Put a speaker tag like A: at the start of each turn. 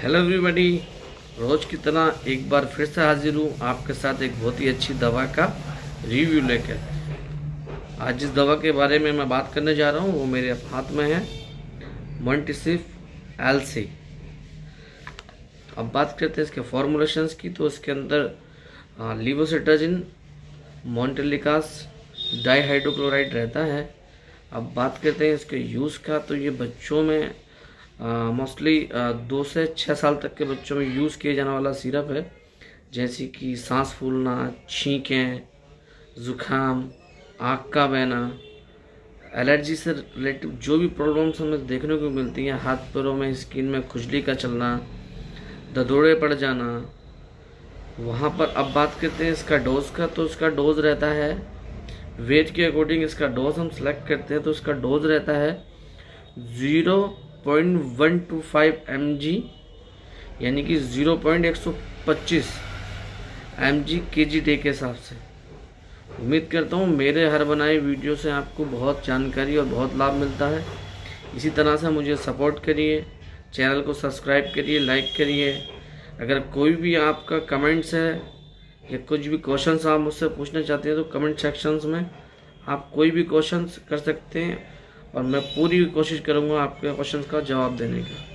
A: Hello everybody, रोज़ की तरह एक बार फिर से हाजिर हूँ आपके साथ एक बहुत ही अच्छी दवा का रिव्यू लेकर। आज जिस दवा के बारे में मैं बात करने जा रहा हूँ वो मेरे हाथ में है मॉन्टेसिफ एलसी। अब बात करते हैं इसके फॉर्मुलेशंस की। तो इसके अंदर लिवोसिट्राजिन मॉन्टेलिकास डाइहाइड्रोक्लोराइड रहता है। अब बात करते हैं इसके यूज़ का। तो ये बच्चों में मोस्टली 2 से 6 साल तक के बच्चों में यूज़ किया जाने वाला सिरप है, जैसे कि सांस फूलना, छींकें, ज़ुकाम, आँख का बहना, एलर्जी से रिलेटिव जो भी प्रॉब्लम्स हमें देखने को मिलती हैं, हाथ पैरों में, स्किन में खुजली का चलना, ददोड़े पड़ जाना, वहाँ पर। अब बात करते हैं इसका डोज का। तो इसका डोज रहता है वेट के अकॉर्डिंग, इसका डोज हम सेलेक्ट करते हैं। तो इसका डोज रहता है 0.125 mg, यानी कि 0.125 mg kg डे के हिसाब से। उम्मीद करता हूँ मेरे हर बनाए वीडियो से आपको बहुत जानकारी और बहुत लाभ मिलता है। इसी तरह से मुझे सपोर्ट करिए, चैनल को सब्सक्राइब करिए, लाइक करिए। अगर कोई भी आपका कमेंट्स है या कुछ भी क्वेश्चंस आप मुझसे पूछना चाहते हैं तो कमेंट सेक्शंस में आप कोई भी क्वेश्चंस कर सकते हैं और मैं पूरी कोशिश करूँगा आपके क्वेश्चंस का जवाब देने का।